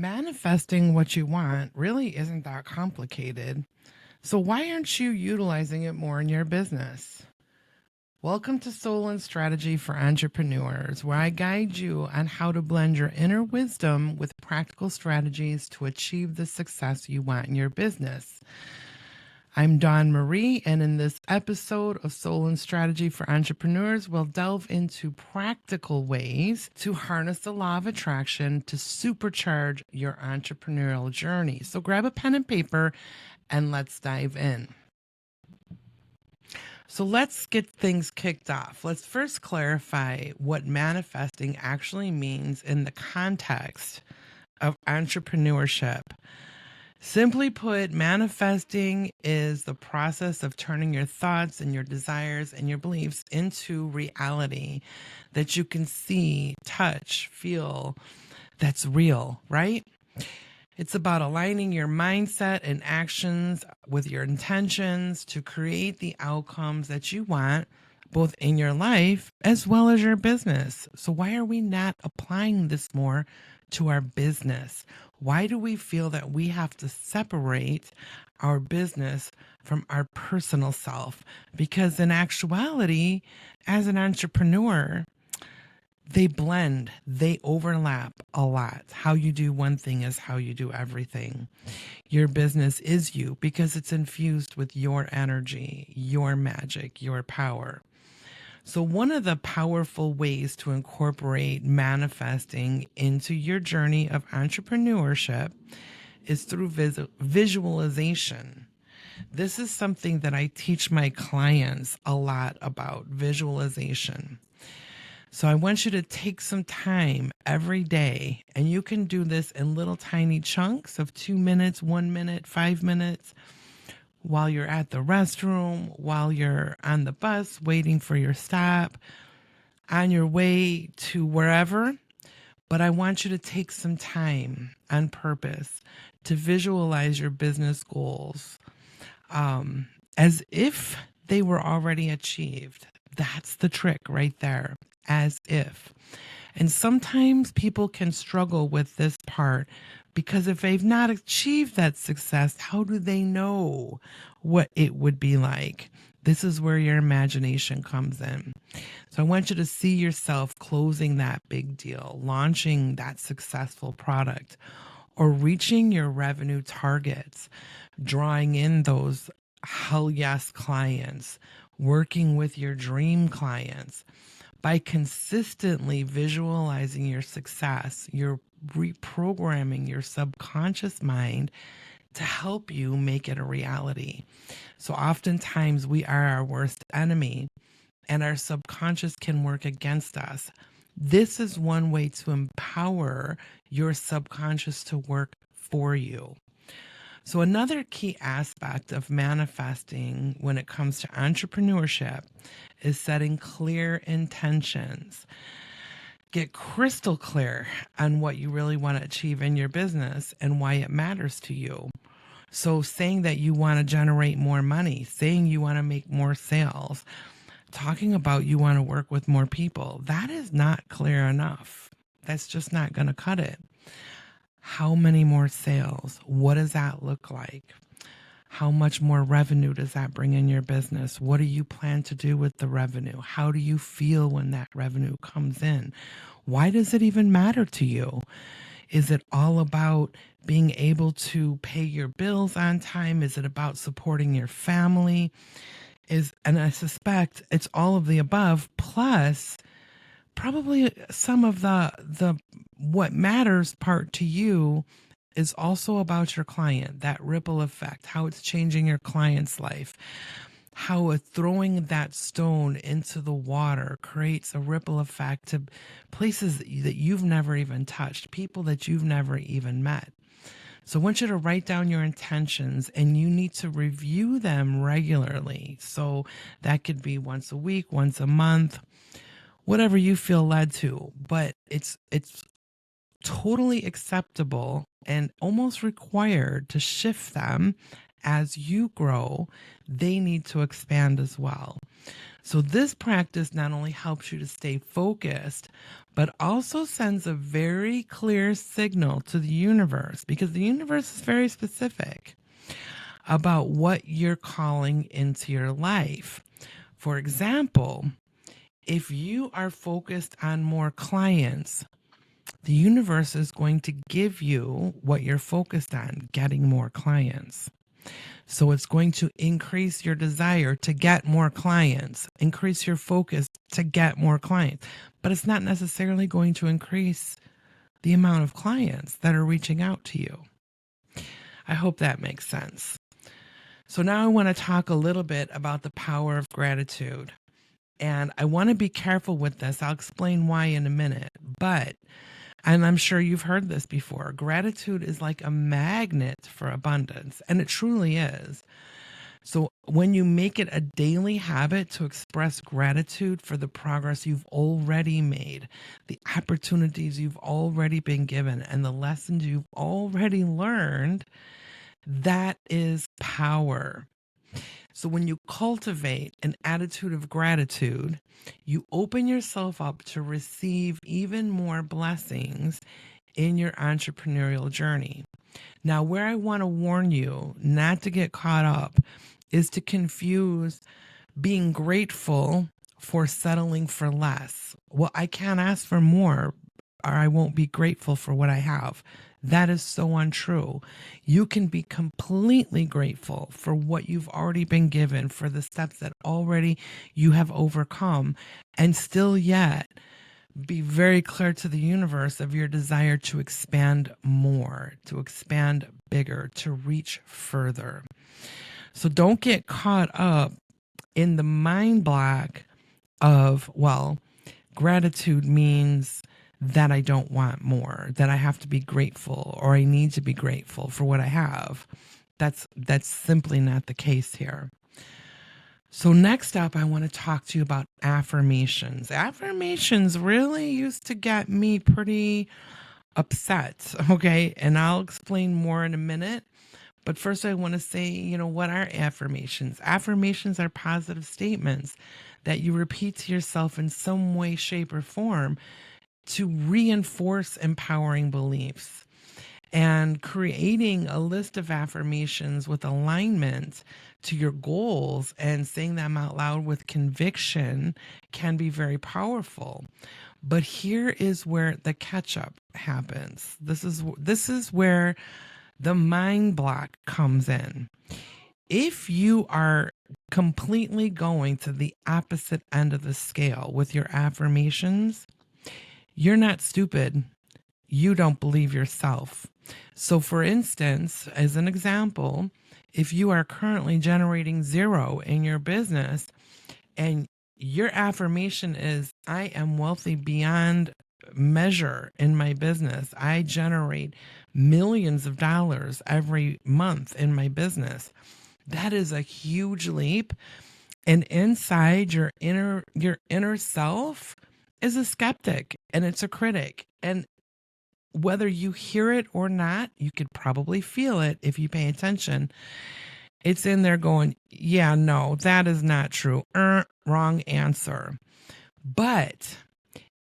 Manifesting what you want really isn't that complicated. So, why aren't you utilizing it more in your business? Welcome to Soul and Strategy for Entrepreneurs, where I guide you on how to blend your inner wisdom with practical strategies to achieve the success you want in your business. I'm Dawn Marie, and in this episode of Soul and Strategy for Entrepreneurs, we'll delve into practical ways to harness the law of attraction to supercharge your entrepreneurial journey. So grab a pen and paper and let's dive in. So let's get things kicked off. Let's first clarify what manifesting actually means in the context of entrepreneurship. Simply put, manifesting is the process of turning your thoughts and your desires and your beliefs into reality that you can see, touch, feel, that's real, right? It's about aligning your mindset and actions with your intentions to create the outcomes that you want, both in your life as well as your business. So why are we not applying this more to our business? Why do we feel that we have to separate our business from our personal self? Because in actuality, as an entrepreneur, they blend, they overlap a lot. How you do one thing is how you do everything. Your business is you because it's infused with your energy, your magic, your power. So one of the powerful ways to incorporate manifesting into your journey of entrepreneurship is through visualization. This is something that I teach my clients a lot about, visualization. So I want you to take some time every day, and you can do this in little tiny chunks of 2 minutes, 1 minute, 5 minutes, while you're at the restroom, while you're on the bus waiting for your stop, on your way to wherever. But I want you to take some time on purpose to visualize your business goals as if they were already achieved. That's the trick right there, as if. And sometimes people can struggle with this part because if they've not achieved that success, how do they know what it would be like? This is where your imagination comes in. So I want you to see yourself closing that big deal, launching that successful product, or reaching your revenue targets, drawing in those hell yes clients, working with your dream clients. By consistently visualizing your success, you're reprogramming your subconscious mind to help you make it a reality. So oftentimes we are our worst enemy and our subconscious can work against us. This is one way to empower your subconscious to work for you. So another key aspect of manifesting when it comes to entrepreneurship is setting clear intentions. Get crystal clear on what you really want to achieve in your business and why it matters to you. So saying that you want to generate more money, saying you want to make more sales, talking about you want to work with more people, that is not clear enough. That's just not going to cut it. How many more sales? What does that look like? How much more revenue does that bring in your business? What do you plan to do with the revenue? How do you feel when that revenue comes in? Why does it even matter to you? Is it all about being able to pay your bills on time? Is it about supporting your family? And I suspect it's all of the above, plus probably some of the what matters part to you is also about your client, that ripple effect, how it's changing your client's life, how throwing that stone into the water creates a ripple effect to places that you've never even touched, people that you've never even met. So I want you to write down your intentions and you need to review them regularly. So that could be once a week, once a month, whatever you feel led to, but it's totally acceptable and almost required to shift them as you grow. They need to expand as well. So, this practice not only helps you to stay focused, but also sends a very clear signal to the universe, because the universe is very specific about what you're calling into your life. For example, if you are focused on more clients, the universe is going to give you what you're focused on, getting more clients. So it's going to increase your desire to get more clients, increase your focus to get more clients. But it's not necessarily going to increase the amount of clients that are reaching out to you. I hope that makes sense. So now I want to talk a little bit about the power of gratitude. And I want to be careful with this. I'll explain why in a minute. But, and I'm sure you've heard this before, gratitude is like a magnet for abundance, and it truly is. So when you make it a daily habit to express gratitude for the progress you've already made, the opportunities you've already been given, and the lessons you've already learned, that is power. So when you cultivate an attitude of gratitude, you open yourself up to receive even more blessings in your entrepreneurial journey. Now, where I want to warn you not to get caught up is to confuse being grateful for settling for less. Well, I can't ask for more, or I won't be grateful for what I have. That is so untrue. You can be completely grateful for what you've already been given, for the steps that already you have overcome, and still yet be very clear to the universe of your desire to expand more, to expand bigger, to reach further. So don't get caught up in the mind block of, well, gratitude means that I don't want more, that I have to be grateful, or I need to be grateful for what I have. That's simply not the case here. So next up, I want to talk to you about affirmations. Affirmations really used to get me pretty upset, okay? And I'll explain more in a minute. But first, I want to say, what are affirmations? Affirmations are positive statements that you repeat to yourself in some way, shape, or form to reinforce empowering beliefs. And creating a list of affirmations with alignment to your goals and saying them out loud with conviction can be very powerful. But here is where the catch up happens. This is where the mind block comes in. If you are completely going to the opposite end of the scale with your affirmations, you're not stupid. You don't believe yourself. So, for instance, as an example, if you are currently generating zero in your business and your affirmation is, I am wealthy beyond measure in my business, I generate millions of dollars every month in my business. That is a huge leap. And inside your inner self is a skeptic and it's a critic. And whether you hear it or not, you could probably feel it if you pay attention. It's in there going, yeah, no, that is not true. Wrong answer. But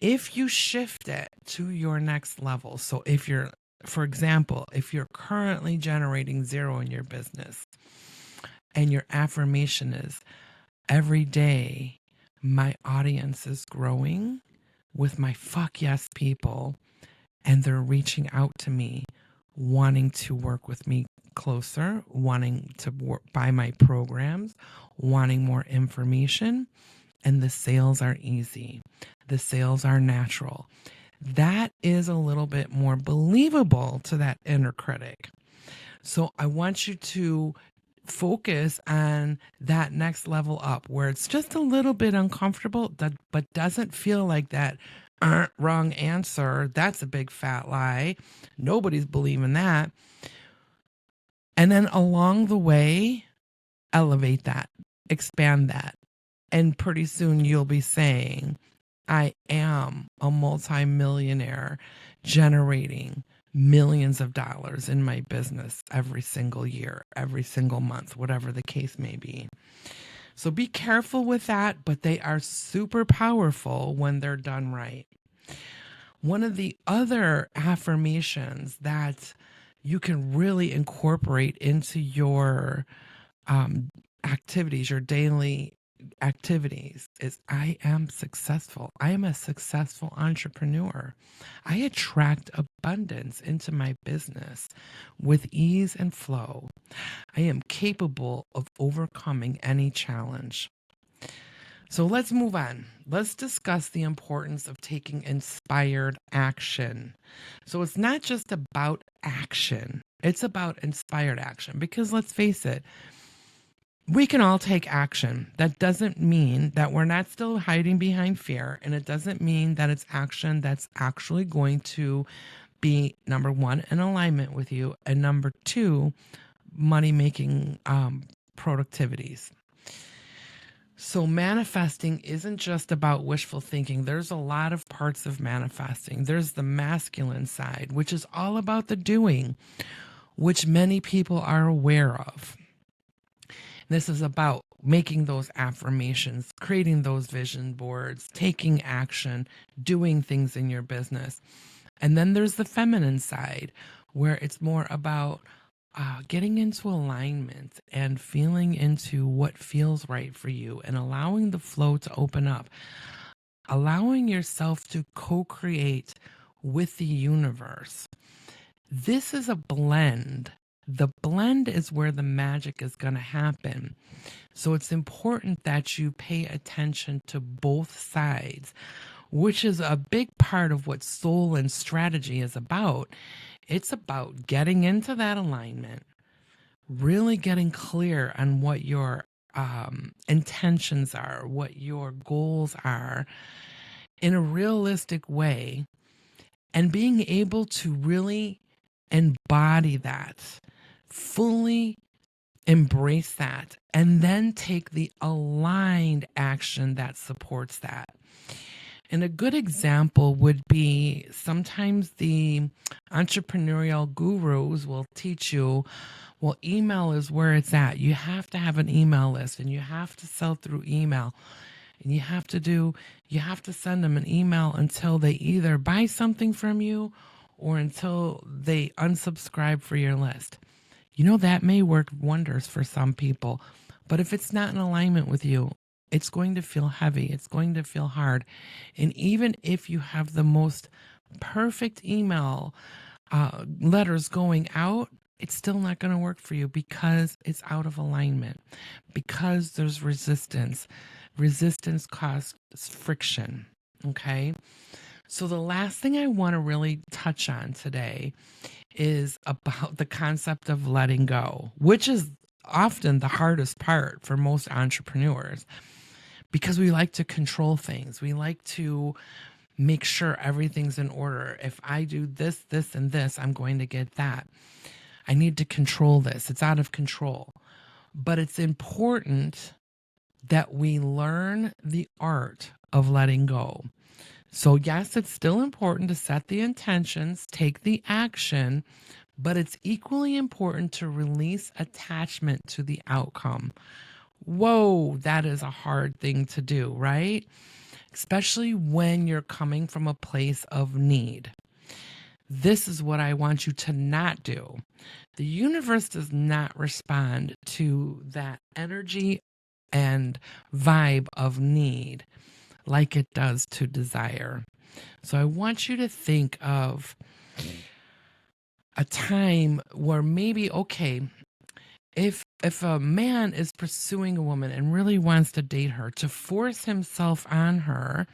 if you shift it to your next level, so if you're, for example, if you're currently generating zero in your business and your affirmation is, every day my audience is growing with my fuck yes people, and they're reaching out to me, wanting to work with me closer, wanting to buy my programs, wanting more information, and the sales are easy. The sales are natural. That is a little bit more believable to that inner critic. So I want you to focus on that next level up where it's just a little bit uncomfortable, but doesn't feel like that wrong answer. That's a big fat lie. Nobody's believing that. And then along the way, elevate that, expand that. And pretty soon you'll be saying, I am a multimillionaire generating millions of dollars in my business every single year, every single month, whatever the case may be. So be careful with that, but they are super powerful when they're done right. One of the other affirmations that you can really incorporate into your um, activities, your daily activities, is I am successful. I am a successful entrepreneur. I attract abundance into my business with ease and flow. I am capable of overcoming any challenge. So let's move on. Let's discuss the importance of taking inspired action. So it's not just about action, it's about inspired action because let's face it, we can all take action. That doesn't mean that we're not still hiding behind fear, and it doesn't mean that it's action that's actually going to be number one, in alignment with you, and number two, money making productivities. So, manifesting isn't just about wishful thinking. There's a lot of parts of manifesting. There's the masculine side, which is all about the doing, which many people are aware of. This is about making those affirmations, creating those vision boards, taking action, doing things in your business. And then there's the feminine side, where it's more about getting into alignment and feeling into what feels right for you and allowing the flow to open up, allowing yourself to co create with the universe. This is a blend. The blend is where the magic is going to happen. So it's important that you pay attention to both sides, which is a big part of what soul and strategy is about. It's about getting into that alignment, really getting clear on what your intentions are, what your goals are in a realistic way, and being able to really embody that, fully embrace that, and then take the aligned action that supports that. And a good example would be sometimes the entrepreneurial gurus will teach you, well, email is where it's at. You have to have an email list and you have to sell through email. And you have to send them an email until they either buy something from you or until they unsubscribe for your list. You know, that may work wonders for some people, but if it's not in alignment with you, it's going to feel heavy. It's going to feel hard. And even if you have the most perfect email letters going out, it's still not going to work for you because it's out of alignment, because there's resistance. Resistance causes friction. Okay. So the last thing I want to really touch on today is about the concept of letting go, which is often the hardest part for most entrepreneurs because we like to control things. We like to make sure everything's in order. If I do this, this, and this, I'm going to get that. I need to control this. It's out of control. But it's important that we learn the art of letting go. So, yes, it's still important to set the intentions, take the action, but it's equally important to release attachment to the outcome. Whoa, that is a hard thing to do, right? Especially when you're coming from a place of need. This is what I want you to not do. The universe does not respond to that energy and vibe of need like it does to desire. So I want you to think of a time where maybe, okay, if a man is pursuing a woman and really wants to date her, to force himself on her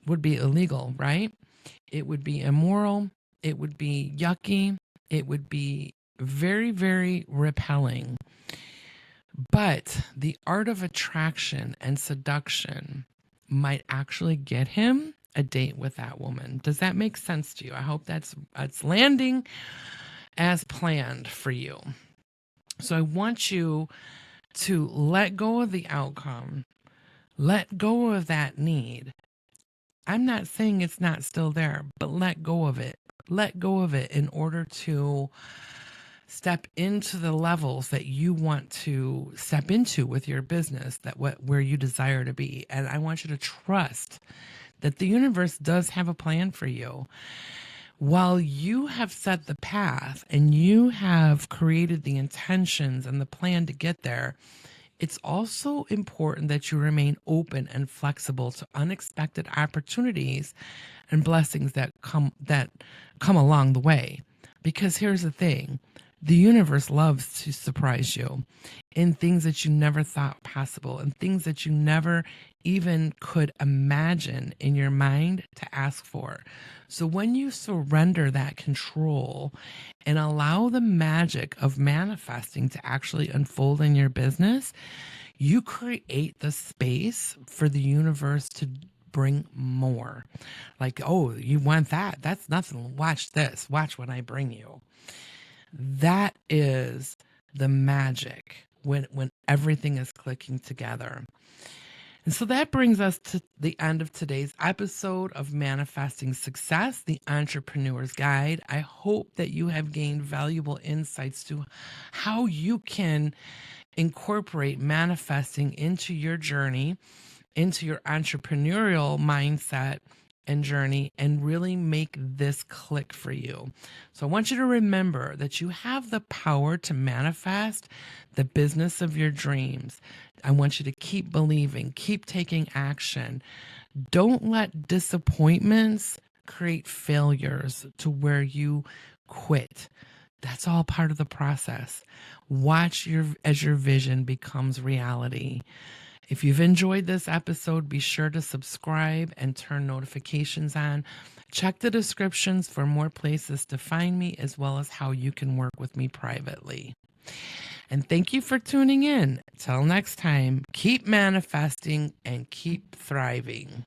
would be illegal, right? It would be immoral. It would be yucky. It would be very, very repelling. But the art of attraction and seduction might actually get him a date with that woman. Does that make sense to you? I hope that's landing as planned for you. So I want you to let go of the outcome, let go of that need. I'm not saying it's not still there, but let go of it. Let go of it in order to step into the levels that you want to step into with your business, where you desire to be. And I want you to trust that the universe does have a plan for you. While you have set the path and you have created the intentions and the plan to get there, it's also important that you remain open and flexible to unexpected opportunities and blessings that come along the way. Because here's the thing, the universe loves to surprise you in things that you never thought possible and things that you never even could imagine in your mind to ask for. So when you surrender that control and allow the magic of manifesting to actually unfold in your business, you create the space for the universe to bring more. Like, oh, you want that? That's nothing. Watch this. Watch what I bring you. That is the magic when everything is clicking together. And so that brings us to the end of today's episode of Manifesting Success, the Entrepreneur's Guide. I hope that you have gained valuable insights to how you can incorporate manifesting into your journey, into your entrepreneurial mindset and journey, and really make this click for you. So I want you to remember that you have the power to manifest the business of your dreams. I want you to keep believing, keep taking action. Don't let disappointments create failures to where you quit. That's all part of the process. Watch as your vision becomes reality. If you've enjoyed this episode, be sure to subscribe and turn notifications on. Check the descriptions for more places to find me, as well as how you can work with me privately. And thank you for tuning in. Till next time, keep manifesting and keep thriving.